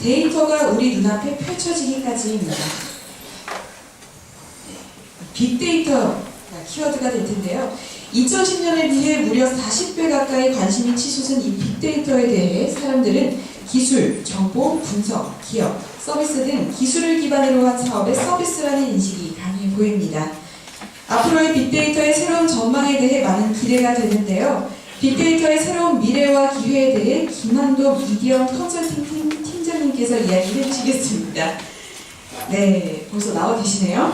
데이터가 우리 눈앞에 펼쳐지기까지입니다. 빅데이터 키워드가 될 텐데요. 2010년에 비해 무려 40배 가까이 관심이 치솟은 이 빅데이터에 대해 사람들은 기술, 정보, 분석, 기업, 서비스 등 기술을 기반으로 한 사업의 서비스라는 인식이 강해 보입니다. 앞으로의 빅데이터의 새로운 전망에 대해 많은 기대가 되는데요. 빅데이터의 새로운 미래와 기회에 대해 김한도 미디어 컨설팅 팀장님께서 이야기를 해주시겠습니다. 네, 벌써 나와 계시네요.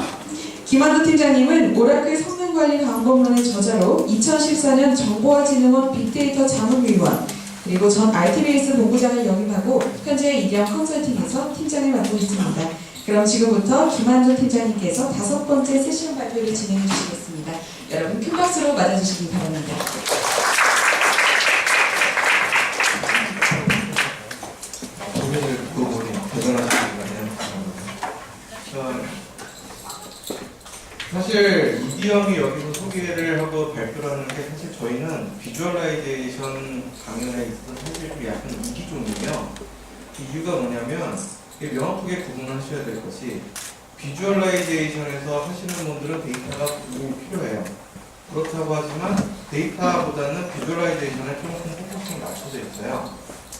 김한도 팀장님은 오라클 성능관리 방법론의 저자로 2014년 정보화진흥원 빅데이터 자문위원 그리고 전 RTBS 본부장을 역임하고 현재 이디엄 컨설팅에서 팀장을 맡고 있습니다. 그럼 지금부터 김한도 팀장님께서 5번째 세션 발표를 진행해 주시겠습니다. 여러분 큰 박수로 맞아주시기 바랍니다. 고민을 듣고 보니 대단하십니다. 사실 이디엄이 여기서 소개를 하고 발표를 하는 게 사실 저희는 비주얼라이제이션 강연에 있어서 사실 좀 약간 이기종이에요. 이유가 뭐냐면 명확하게 구분하셔야 될 것이 비주얼라이제이션에서 하시는 분들은 데이터가 분명히 필요해요. 그렇다고 하지만 데이터보다는 비주얼라이제이션에 조금 포커싱이 맞춰져 있어요.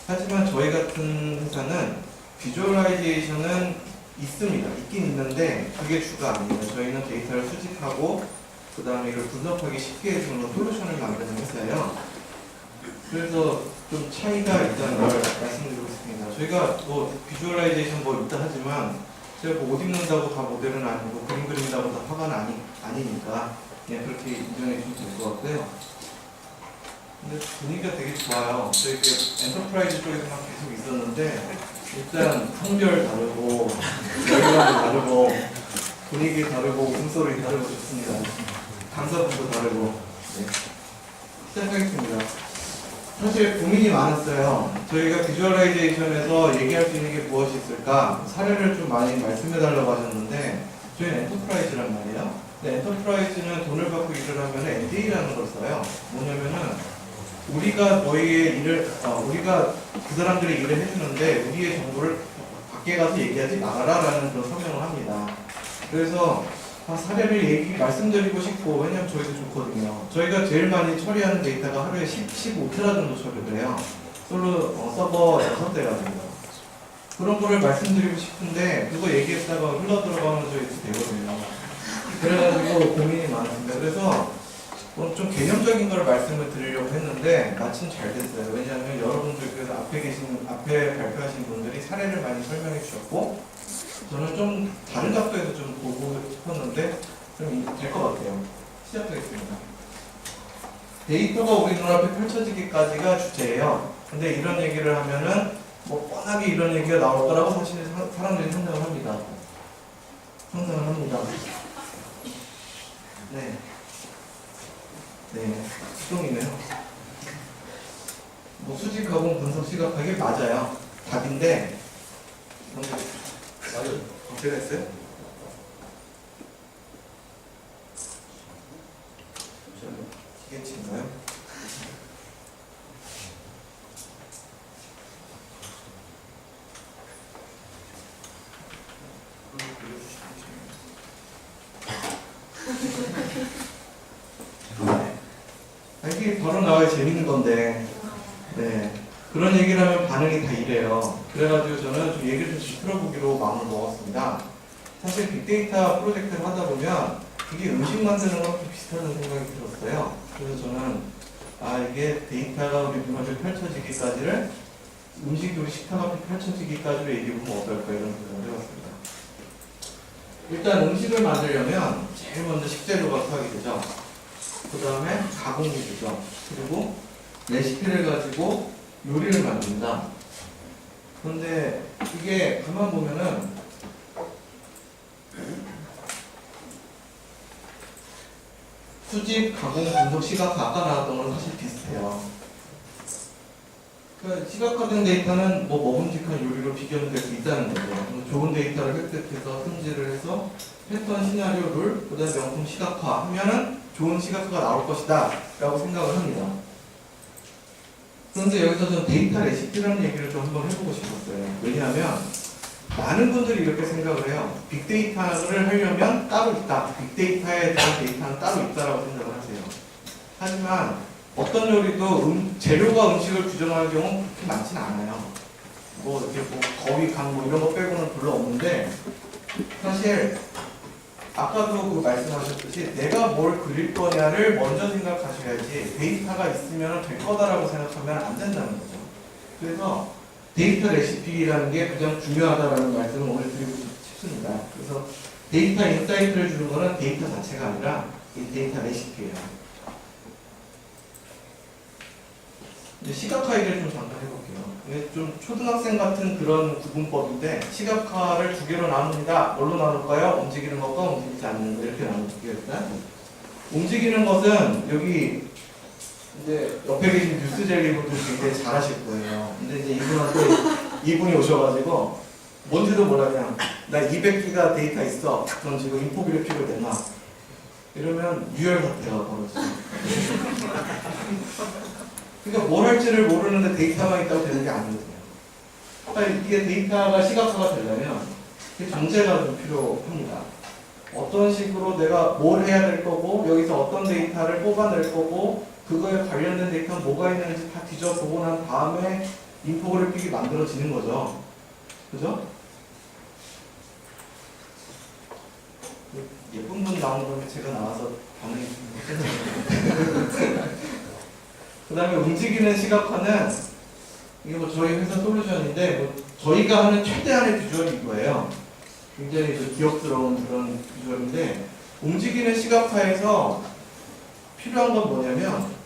하지만 저희 같은 회사는 비주얼라이제이션은 있습니다. 있긴 있는데 그게 주가 아니에요. 저희는 데이터를 수집하고 그 다음에 이걸 분석하기 쉽게 해주는 솔루션을 만드는 회사예요. 그래서 좀 차이가 있다는 걸 말씀드리고 싶습니다. 저희가 뭐 비주얼라이제이션 뭐 있다 하지만 제가 뭐 옷 입는다고 다 모델은 아니고 그림 그린다고 다 화가는 아니니까 그냥 그렇게 인정해 주시면 될 것 같고요. 근데 분위기가 되게 좋아요. 저희 엔터프라이즈 쪽에서만 계속 있었는데 일단 성별 다르고 열감이 다르고 분위기 다르고 웃음소리 다르고 좋습니다. 강사분도 다르고 네. 시작하겠습니다. 사실 고민이 많았어요. 저희가 비주얼라이제이션에서 얘기할 수 있는 게 무엇이 있을까 사례를 좀 많이 말씀해 달라고 하셨는데 저희는 엔터프라이즈란 말이에요. 근데 엔터프라이즈는 돈을 받고 일을 하면 NDA라는 걸 써요. 뭐냐면은 우리가 너희의 일을, 우리가 그 사람들의 일을 해주는데 우리의 정보를 밖에 가서 얘기하지 말아라 라는 그런 서명을 합니다. 그래서 사례를 말씀드리고 싶고, 왜냐면 저희도 좋거든요. 저희가 제일 많이 처리하는 데이터가 하루에 15테라 정도 처리를 해요. 솔로 서버 6대 가지고. 그런 거를 말씀드리고 싶은데, 그거 얘기했다가 흘러 들어가면 저희 되거든요. 그래가지고 고민이 많습니다. 그래서 좀 개념적인 걸 말씀을 드리려고 했는데 마침 잘 됐어요. 왜냐하면 여러분들께서 앞에 발표하신 분들이 사례를 많이 설명해 주셨고 저는 좀 다른 각도에서 좀 보고 싶었는데 좀 될 것 같아요. 시작하겠습니다. 데이터가 우리 눈앞에 펼쳐지기까지가 주제예요. 근데 이런 얘기를 하면은 뭐 뻔하게 이런 얘기가 나올 거라고 사실 사람들이 상상을 합니다. 네, 수동이네요. 뭐 수직, 가공, 분석, 시각화기 맞아요. 답인데 맞아요. 제가 했어요? 기계치인가요? 이게 바로 나와야 재밌는 건데, 네. 그런 얘기를 하면 반응이 다 이래요. 그래가지고 저는 좀 얘기를 좀 들어보기로 마음을 먹었습니다. 사실 빅데이터 프로젝트를 하다 보면 이게 음식 만드는 거랑 좀 비슷하다는 생각이 들었어요. 그래서 저는 이게 데이터가 우리 눈앞에 펼쳐지기까지를 음식이 우리 식탁 앞에 펼쳐지기까지로 얘기해보면 어떨까 이런 생각을 해봤습니다. 일단 음식을 만들려면 제일 먼저 식재료가 필요하게 되죠. 그 다음에 가공기주죠. 그리고 레시피를 가지고 요리를 만든다. 그런데 이게 가만 보면은 수집, 가공, 분석, 시각화 아까 나왔던 거랑 사실 비슷해요. 그러니까 시각화된 데이터는 뭐 먹음직한 요리로 비교될 수 있다는 거죠. 좋은 데이터를 획득해서 손질을 해서 패턴, 시나리오, 룰, 그 다음에 명품 시각화 하면은 좋은 시각화가 나올 것이다 라고 생각을 합니다. 그런데 여기서 좀 데이터 레시피라는 얘기를 좀 한번 해보고 싶었어요. 왜냐하면 많은 분들이 이렇게 생각을 해요. 빅데이터를 하려면 따로 있다. 빅데이터에 대한 데이터는 따로 있다라고 생각을 하세요. 하지만 어떤 요리도 재료가 음식을 규정하는 경우는 그렇게 많지는 않아요. 뭐 이렇게 뭐 거위, 강 뭐 이런 거 빼고는 별로 없는데 사실 아까도 그 말씀하셨듯이 내가 뭘 그릴 거냐를 먼저 생각하셔야지 데이터가 있으면 될 거다라고 생각하면 안 된다는 거죠. 그래서 데이터 레시피라는 게 가장 중요하다라는 말씀을 오늘 드리고 싶습니다. 그래서 데이터 인사이트를 주는 거는 데이터 자체가 아니라 이 데이터 레시피예요. 이제 시각화 얘기를 좀 잠깐 해볼게요. 이게 좀 초등학생 같은 그런 구분법인데 시각화를 두 개로 나눕니다. 뭘로 나눌까요? 움직이는 것과 움직이지 않는 것 이렇게 나눌게요. 일단 움직이는 것은 여기 이제 옆에 계신 뉴스젤리분들 굉장히 잘하실 거예요. 근데 이제 이분이 오셔가지고 뭔지도 몰라 그냥 나 200기가 데이터 있어. 그럼 지금 인포그래픽을 내놔. 이러면 유혈 사태가 벌어져요. 그러니까 뭘 할지를 모르는데 데이터만 있다고 되는 게 아니거든요. 그러니까 이게 데이터가 시각화가 되려면 정제가 좀 필요합니다. 어떤 식으로 내가 뭘 해야 될 거고 여기서 어떤 데이터를 뽑아낼 거고 그거에 관련된 데이터가 뭐가 있는지 다 뒤져보고 난 다음에 인포그래픽이 만들어지는 거죠. 그죠? 예쁜 분 나오는 건데 제가 나와서 반응이 그 다음에 움직이는 시각화는 이게 뭐 저희 회사 솔루션인데 뭐 저희가 하는 최대한의 비주얼이 이거예요. 굉장히 기억스러운 그런 비주얼인데 움직이는 시각화에서 필요한 건 뭐냐면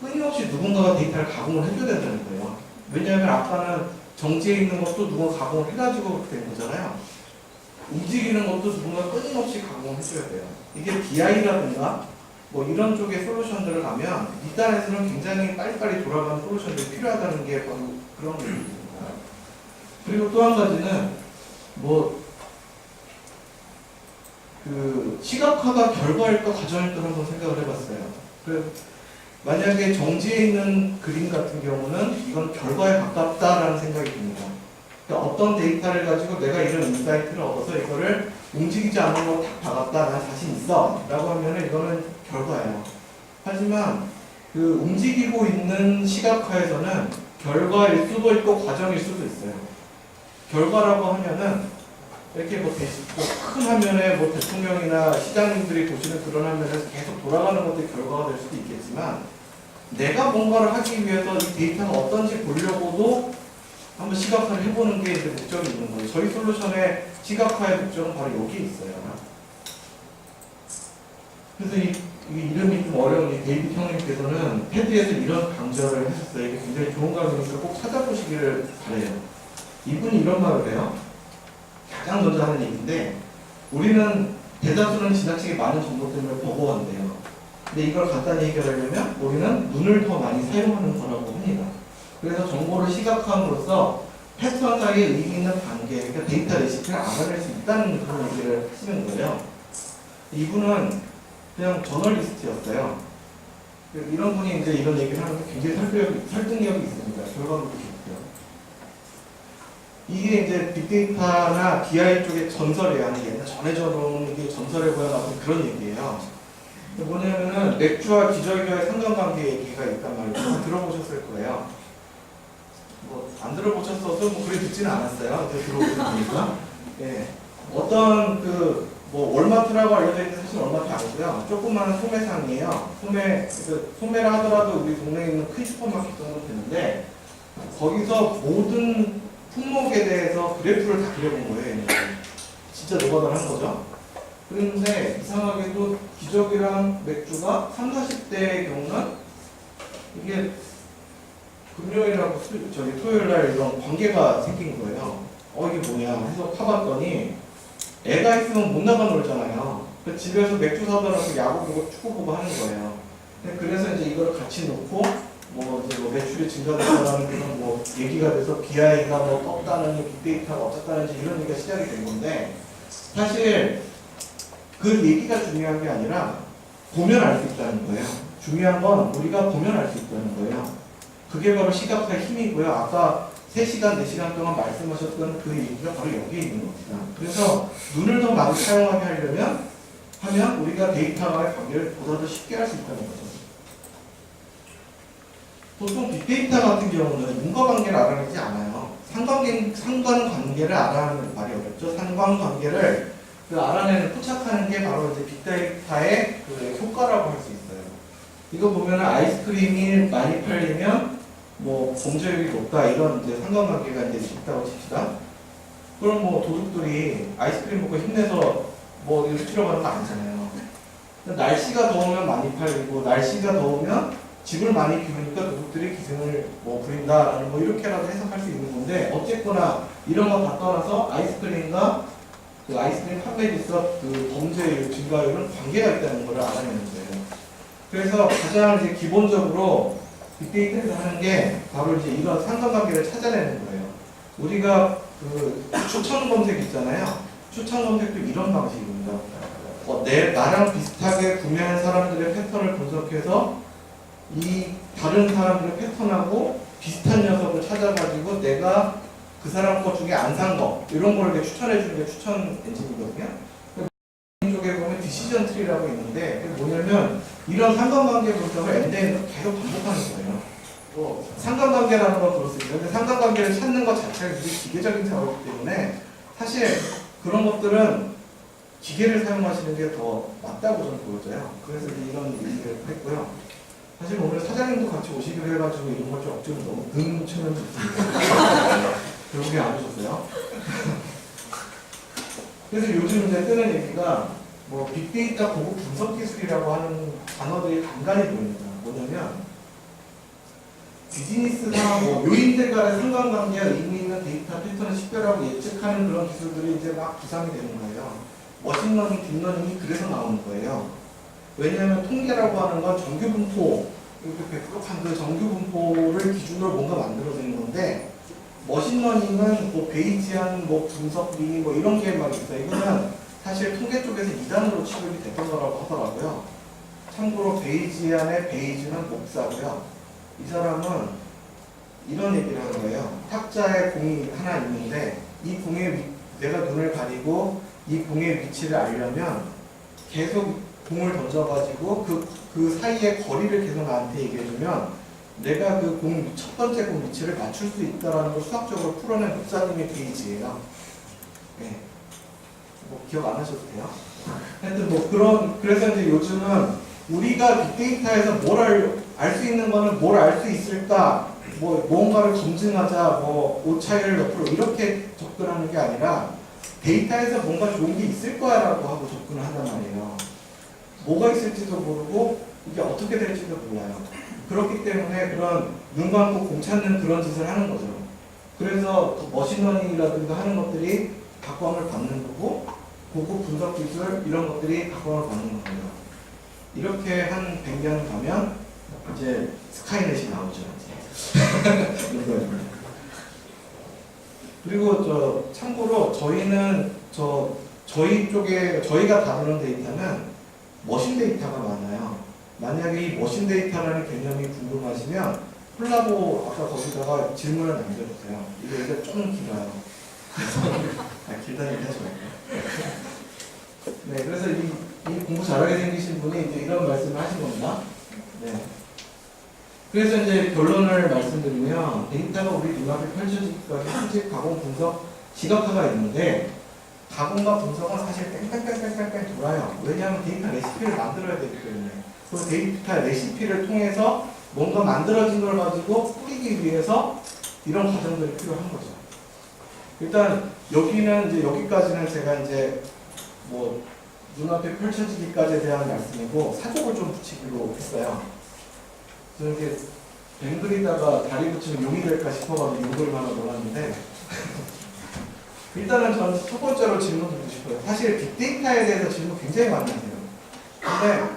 끊임없이 누군가가 데이터를 가공을 해줘야 된다는 거예요. 왜냐하면 아까는 정지해 있는 것도 누군가 가공을 해가지고 그렇게 된 거잖아요. 움직이는 것도 누군가 끊임없이 가공을 해줘야 돼요. 이게 BI라든가 뭐 이런 쪽의 솔루션들을 가면 2단에서는 굉장히 빨리빨리 돌아가는 솔루션들이 필요하다는 게 바로 그런 얘기입니다. 그리고 또 한 가지는 뭐 그 시각화가 결과일까 과정일까 한번 생각을 해봤어요. 그 만약에 정지해 있는 그림 같은 경우는 이건 결과에 가깝다라는 생각이 듭니다. 그러니까 어떤 데이터를 가지고 내가 이런 인사이트를 얻어서 이거를 움직이지 않는 거 딱 박았다, 난 자신 있어 라고 하면은 이거는 결과예요. 하지만 그 움직이고 있는 시각화에서는 결과일 수도 있고 과정일 수도 있어요. 결과라고 하면은 이렇게 큰 화면에 뭐 대통령이나 시장님들이 보시는 그런 화면에서 계속 돌아가는 것들이 결과가 될 수도 있겠지만 내가 뭔가를 하기 위해서 이 데이터가 어떤지 보려고도 한번 시각화를 해보는 게 이제 목적이 있는 거예요. 저희 솔루션의 시각화의 목적은 바로 여기에 있어요. 그래서 이 이름이 좀 어려운 이 데이빗 형님께서는 테드에서 이런 강좌를 하셨어요. 이게 굉장히 좋은 강좌니까 꼭 찾아보시기를 바래요. 이분이 이런 말을 해요. 가장 먼저 하는 얘기인데 우리는 대다수는 지나치게 많은 정보 때문에 버거워한대요. 근데 이걸 간단히 해결하려면 우리는 눈을 더 많이 사용하는 거라고 합니다. 그래서 정보를 시각화함으로써 패턴상의 의미 있는 관계, 그러니까 데이터 레시피를 알아낼 수 있다는 그런 얘기를 하시는 거예요. 이분은 그냥 저널리스트였어요. 이런 분이 이제 이런 얘기를 하는 게 굉장히 설득력이 있습니다. 결과물도 좋고요. 이게 이제 빅데이터나 BI 쪽의 전설이에요. 옛날 전해져 놓은 게 전설에 보여 같은 그런 얘기예요. 뭐냐면은 맥주와 기저귀와의 상관관계 얘기가 있단 말이에요. 들어보셨을 거예요. 뭐 안 들어보셨어도 뭐 그리 듣지는 않았어요. 이제 들어보셨으니까. 예. 어떤 뭐 월마트라고 알려져 있는 사실 월마트 아니고요. 조그마한 소매상이에요. 소매라 하더라도 우리 동네에 있는 큰 슈퍼마켓 정도 되는데 거기서 모든 품목에 대해서 그래프를 다 그려본 거예요. 얘네들. 진짜 노가다를 한 거죠. 그런데 이상하게도 기저귀랑 맥주가 30, 40대의 경우는 이게 금요일하고 토요일날 이런 관계가 생긴 거예요. 이게 뭐냐 해서 파봤더니 애가 있으면 못 나가 놀잖아요. 집에서 맥주 사더라도 야구 보고 축구 보고 하는 거예요. 그래서 이제 이걸 같이 놓고 이제 매출이 증가됐다는 그런 얘기가 돼서 BI가 떴다는 빅데이터가 어쨌다는지 이런 얘기가 시작이 된 건데 사실 그 얘기가 중요한 게 아니라 보면 알 수 있다는 거예요. 중요한 건 우리가 보면 알 수 있다는 거예요. 그게 바로 시각화의 힘이고요. 아까 3시간, 4시간 동안 말씀하셨던 그 얘기가 바로 여기에 있는 겁니다. 그래서 눈을 더 많이 사용하게 하면 우리가 데이터와의 관계를 보다 더 쉽게 할 수 있다는 거죠. 보통 빅데이터 같은 경우는 인과관계를 알아내지 않아요. 상관관계를 알아내는 말이 어렵죠. 상관관계를 알아내는, 포착하는 게 바로 이제 빅데이터의 그 효과라고 할 수 있어요. 이거 보면은 아이스크림이 많이 팔리면 뭐 범죄율이 높다 이런 이제 상관관계가 이제 있다고 칩시다. 그럼 뭐 도둑들이 아이스크림 먹고 힘내서 뭐 수출하고 하는 거 아니잖아요. 날씨가 더우면 많이 팔리고 날씨가 더우면 집을 많이 비우니까 도둑들이 기승을 뭐 부린다라는 뭐 이렇게라도 해석할 수 있는 건데 어쨌거나 이런 거 다 떠나서 아이스크림과 그 아이스크림 판매 기업 그 범죄율 증가율은 관계가 있다는 걸 알아내는 거예요. 그래서 가장 이제 기본적으로 빅데이터에서 하는 게 바로 이제 이런 상관관계를 찾아내는 거예요. 우리가 그 추천 검색 있잖아요. 추천 검색도 이런 방식입니다. 나랑 비슷하게 구매한 사람들의 패턴을 분석해서 이 다른 사람들의 패턴하고 비슷한 녀석을 찾아가지고 내가 그 사람 것 중에 안 산 거 이런 걸 이렇게 추천해 주는 게 추천 엔진이거든요. 이쪽에 보면 디시전 트리라고 있는데 그게 뭐냐면 이런 상관관계 분석을 엔드에서 계속 반복하는 거예요. 상관관계라는 걸 그럴 수 있어요. 근데 상관관계를 찾는 것 자체가 되게 기계적인 작업이기 때문에 사실 그런 것들은 기계를 사용하시는 게 더 맞다고 저는 보여져요. 그래서 이런 얘기를 했고요. 사실 오늘 사장님도 같이 오시기로 해가지고 이런 걸 좀 억지로 너무 능치는 좋습니다. 결국에 안 오셨어요. 그래서 요즘 이제 뜨는 얘기가 뭐 빅데이터 고급 분석 기술이라고 하는 단어들이 간간히 보입니다. 뭐냐면 비즈니스상 뭐 요인들 간의 상관관계와 의미 있는 데이터 패턴을 식별하고 예측하는 그런 기술들이 이제 막 부상이 되는 거예요. 머신러닝, 딥러닝이 그래서 나오는 거예요. 왜냐하면 통계라고 하는 건 정규 분포, 이렇게 백급한 그 정규 분포를 기준으로 뭔가 만들어지는 건데 머신러닝은 뭐 베이지안 뭐 분석리 뭐 이런 게 막 있어요. 이거는 사실 통계 쪽에서 2단으로 취급이 됐던 거라고 하더라고요. 참고로 베이지안의 베이지는 목사고요. 이 사람은 이런 얘기를 하는 거예요. 탁자에 공이 하나 있는데 이 공에 내가 눈을 가리고 이 공의 위치를 알려면 계속 공을 던져가지고 그 사이의 거리를 계속 나한테 얘기해주면 내가 그 공 첫 번째 공 위치를 맞출 수 있다라는 걸 수학적으로 풀어낸 목사님의 페이지예요. 네. 뭐 기억 안 하셔도 돼요. 하여튼 뭐 그래서 이제 요즘은 우리가 빅데이터에서 뭘 알 수 있는 거는 뭘 알 수 있을까, 뭐 뭔가를 검증하자, 뭐 오차이를 몇 프로 이렇게 접근하는 게 아니라 데이터에서 뭔가 좋은 게 있을 거야라고 하고 접근을 한단 말이에요. 뭐가 있을지도 모르고 이게 어떻게 될지도 몰라요. 그렇기 때문에 그런 눈 감고 공 찾는 그런 짓을 하는 거죠. 그래서 머신러닝이라든가 하는 것들이 각광을 받는 거고 고급 분석 기술 이런 것들이 각광을 받는 거예요. 이렇게 한 100년 가면 이제 스카이넷이 나오죠. 그리고 참고로 저희는 저희 쪽에 저희가 다루는 데이터는 머신 데이터가 많아요. 만약에 이 머신 데이터라는 개념이 궁금하시면 콜라보 아까 거기다가 질문을 남겨주세요. 이게 이제 좀 길어요. 길다는 얘기 하지 말고. 네, 그래서 이 공부 잘하게 생기신 분이 이제 이런 말씀을 하신 겁니다. 네. 그래서 이제 결론을 말씀드리면 데이터가 우리 눈앞에 펼쳐지기까지 수집, 가공, 분석, 시각화가 있는데 가공과 분석은 사실 뺑뺑뺑뺑뺑뺑 돌아요. 왜냐하면 데이터 레시피를 만들어야 되기 때문에. 그 데이터 레시피를 통해서 뭔가 만들어진 걸 가지고 뿌리기 위해서 이런 과정들이 필요한 거죠. 일단 여기는 이제 여기까지는 제가 이제 뭐 눈앞에 펼쳐지기까지에 대한 말씀이고 사족을 좀 붙이기로 했어요. 저는 이렇게 뱅글이다가 다리 붙이면 용이 될까 싶어가지고 용을 하나 넣었는데 일단은 저는 첫 번째로 질문 드리고 싶어요. 사실 빅데이터에 대해서 질문 굉장히 많이 하세요. 근데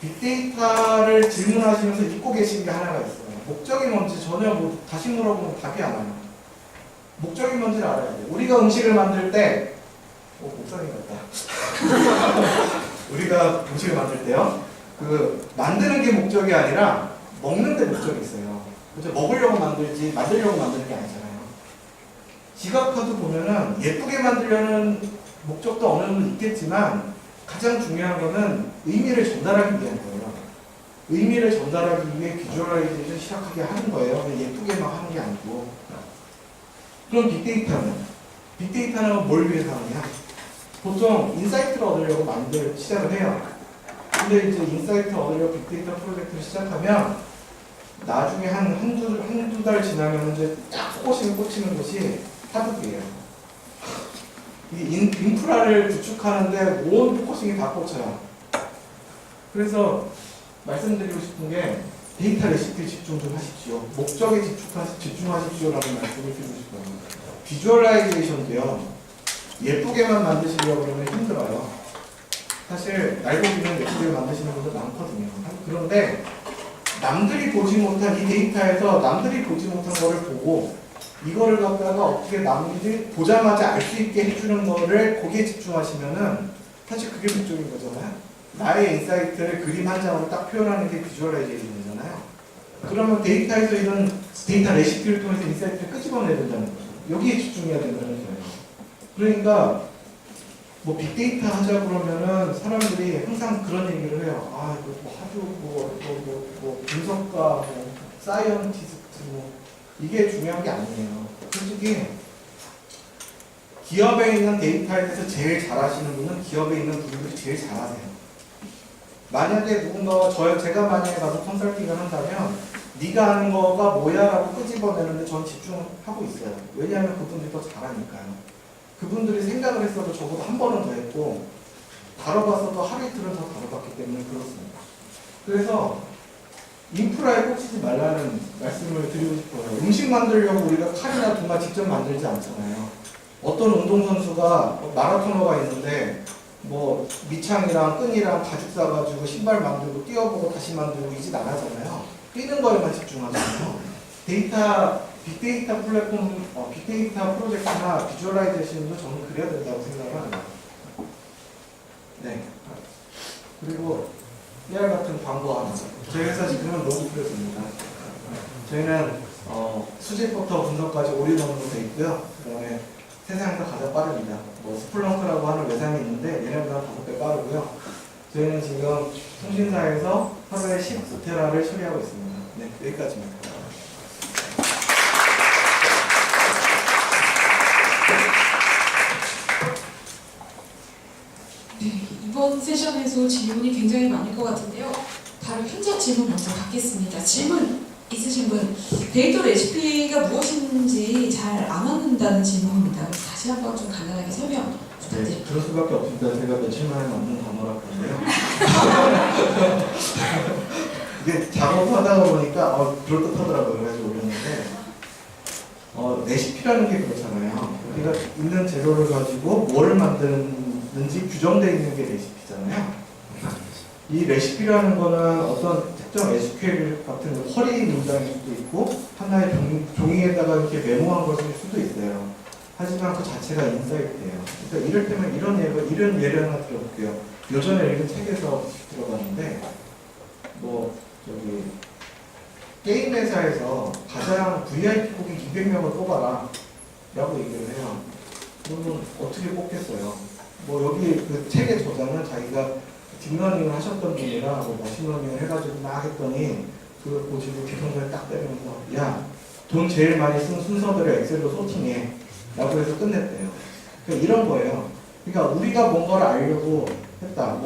빅데이터를 질문하시면서 잊고 계신 게 하나가 있어요. 목적이 뭔지 전혀 뭐 다시 물어보면 답이 안 와요. 목적이 뭔지를 알아야 돼요. 우리가 음식을 만들 때 목사님 같다. 우리가 음식을 만들 때요. 그 만드는 게 목적이 아니라 먹는 데 목적이 있어요. 그죠? 먹으려고 만들지 만들려고 만드는 게 아니잖아요. 지갑카드 보면은 예쁘게 만들려는 목적도 어느 정도 있겠지만 가장 중요한 거는 의미를 전달하기 위한 거예요. 의미를 전달하기 위해 비주얼라이제이션 시작하게 하는 거예요. 그냥 예쁘게만 하는 게 아니고. 그럼 빅데이터는? 빅데이터는 뭘 위해서 하느냐? 보통 인사이트를 얻으려고 시작을 해요. 근데 이제 인사이트 얻으려고 빅데이터 프로젝트를 시작하면 나중에 한두 달 지나면 이제 딱 꽂히는 것이 하드웨어예요. 이 인프라를 구축하는데 온 포커싱이 다 꽂혀요. 그래서 말씀드리고 싶은 게 데이터 레시피에 집중 좀 하십시오. 목적에 집중하십시오라는 말씀을 드리고 싶어요. 비주얼라이제이션도요. 예쁘게만 만드시려고 그러면 힘들어요. 사실 날고기는 예쁘게 만드시는 분들 많거든요. 그런데 남들이 보지 못한 이 데이터에서 남들이 보지 못한 거를 보고 이거를 갖다가 어떻게 남들이 보자마자 알 수 있게 해주는 거를 거기에 집중하시면은 사실 그게 목적인 거잖아요. 나의 인사이트를 그림 한 장으로 딱 표현하는 게 비주얼라이제이션이잖아요. 그러면 데이터에서 이런 데이터 레시피를 통해서 인사이트를 끄집어내야 된다는 거죠. 여기에 집중해야 된다는 거예요. 그러니까 뭐 빅데이터 하자 그러면은 사람들이 항상 그런 얘기를 해요. 아 이거 뭐 하도 뭐 분석가, 뭐 사이언티스트 뭐 이게 중요한 게 아니에요. 솔직히 기업에 있는 데이터에 대해서 제일 잘하시는 분은 기업에 있는 분들이 제일 잘하세요. 만약에 누군가가 제가 만약에 가서 컨설팅을 한다면 네가 하는 거가 뭐야 라고 끄집어내는데 전 집중하고 있어요. 왜냐하면 그분들이 더 잘하니까요. 그분들이 생각을 했어도 저보다 한 번은 더 했고 다뤄봤어도 하루 이틀은 더 다뤄봤기 때문에 그렇습니다. 그래서 인프라에 꽂히지 말라는 말씀을 드리고 싶어요. 음식 만들려고 우리가 칼이나 도마 직접 만들지 않잖아요. 어떤 운동선수가 마라토너가 있는데 뭐 밑창이랑 끈이랑 가죽 싸가지고 신발 만들고 뛰어보고 다시 만들고 이 짓 안 하잖아요. 뛰는 거에만 집중하잖아요. 빅데이터 플랫폼, 빅데이터 프로젝트나 비주얼라이제이션도 저는 그래야 된다고 생각을 합니다. 네. 그리고 깨알 같은 광고 하나. 저희 회사 지금은 로그프레스입니다. 저희는 수집부터 분석까지 올인원으로 되어 있고요. 그 다음에 세상에서 가장 빠릅니다. 뭐 스플렁크라고 하는 외상이 있는데 얘네보다 5배 빠르고요. 저희는 지금 통신사에서 하루에 10테라를 처리하고 있습니다. 네, 여기까지입니다. 네, 이번 세션에서 질문이 굉장히 많을 것 같은데요. 바로 현장 질문 먼저 받겠습니다. 질문 있으신 분, 데이터 레시피가 무엇인지 잘 안 얻는다는 질문입니다. 다시 한번 좀 간단하게 설명 부탁드립니다. 네, 그럴 수밖에 없습니다. 제가 며칠 만에 만든 단어라고 하는데요. 이게 작업하다 보니까 그럴듯하더라고요. 그래서 올렸는데 레시피라는 게 그렇잖아요. 우리가 있는 재료를 가지고 뭘 만드는지 규정되어 있는 게 레시피잖아요. 이 레시피라는 거는 어떤 특정 SQL 같은 허리 문장일 수도 있고 하나의 종이에다가 이렇게 메모한 것일 수도 있어요. 하지만 그 자체가 인사이트예요. 그러니까 이를테면 이런 예를 하나 들어볼게요. 요전에 읽은 책에서 들어봤는데 게임 회사에서 가장 VIP 고객 200명을 뽑아라 라고 얘기를 해요. 그러면 어떻게 뽑겠어요? 여기 그 책의 저자는 자기가 딥러닝을 하셨던 분이라 머신러닝을 해가지고 막 했더니 그걸 보시고 개성을 딱 때리면서 야, 돈 제일 많이 쓴 순서들을 엑셀로 소팅해 라고 해서 끝냈대요. 그러니까 이런 거예요. 그러니까 우리가 뭔가를 알려고 했다.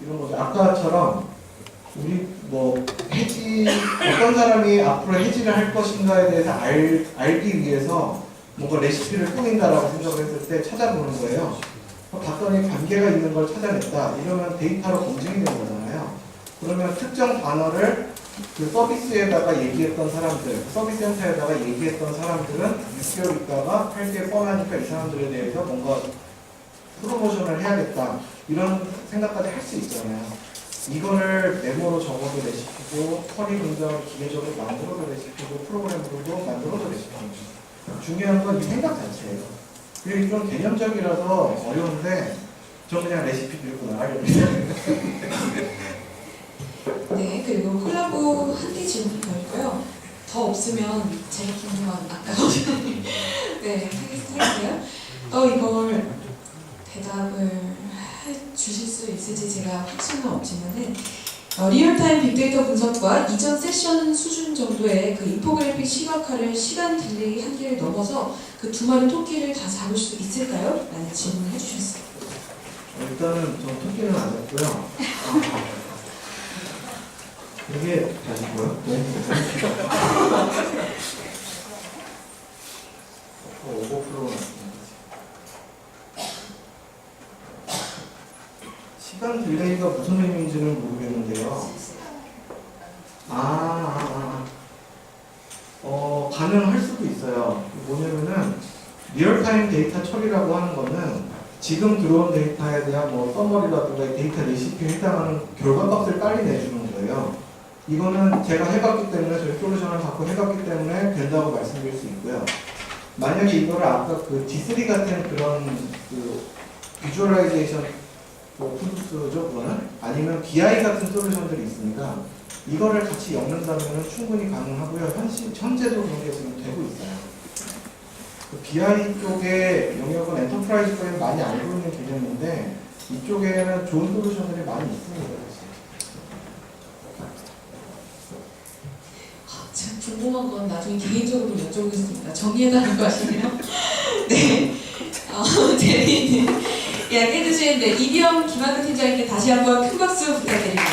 이런 거죠. 아까처럼 우리 해지, 어떤 사람이 앞으로 해지를 할 것인가에 대해서 알기 위해서 뭔가 레시피를 꾸민다라고 생각을 했을 때 찾아보는 거예요. 봤더니 관계가 있는 걸 찾아냈다. 이러면 데이터로 검증이 되는 거잖아요. 그러면 특정 단어를 그 서비스에다가 얘기했던 사람들, 서비스 센터에다가 얘기했던 사람들은 6개월 있다가 8개월 뻔하니까 이 사람들에 대해서 뭔가 프로모션을 해야겠다. 이런 생각까지 할 수 있잖아요. 이거를 메모로 적어도 레시피고, 커리 문장을 기계적으로 만들어도 레시피고, 프로그램으로도 만들어도 레시피고. 중요한 건 이 생각 자체예요. 이게 좀 개념적이라서 어려운데, 저 그냥 레시피 들고 나가려고 네, 그리고 콜라보 한 개 질문이 더 있고요. 더 없으면 제가 궁금한 아까워서 네, 하겠어요. 이걸 대답을 주실 수 있을지 제가 확신은 없지만은 리얼타임 빅데이터 분석과 이전 세션 수준 정도의 그 인포그래픽 시각화를 시간 딜레이 한계를 넘어서 그 두 마리 토끼를 다 잡을 수 있을까요? 라는 질문을 해주셨어요. 일단은 전 토끼는 안 했고요. 이게 다시 뭐요? 오버플로우 시간 딜레이가 무슨 의미인지는 모르겠는데요. 가능할 수도 있어요. 뭐냐면은 리얼타임 데이터 처리라고 하는 거는 지금 들어온 데이터에 대한 뭐 서머리라든가 데이터 레시피에 해당하는 결과값을 빨리 내주는 거예요. 이거는 제가 해봤기 때문에 저희 솔루션을 갖고 해봤기 때문에 된다고 말씀드릴 수 있고요. 만약에 이거를 아까 그 D3 같은 그런 그 비주얼라이제이션 오픈소스죠, 그거는? 아니면 BI 같은 솔루션들이 있으니까 이거를 같이 엮는다면 충분히 가능하고요. 현재도 그런 게 지금 되고 있어요. 그 BI 쪽의 영역은 엔터프라이즈 쪽에 많이 알고 있는 개념인데 이쪽에는 좋은 솔루션들이 많이 있습니다. 제가 궁금한 건 나중에 개인적으로 여쭤보겠습니다. 정리해달라는 거 아시나요? 네. 재미있는 이야기 해주신 이병 김학근 팀장님께 다시 한번 큰 박수 부탁드립니다.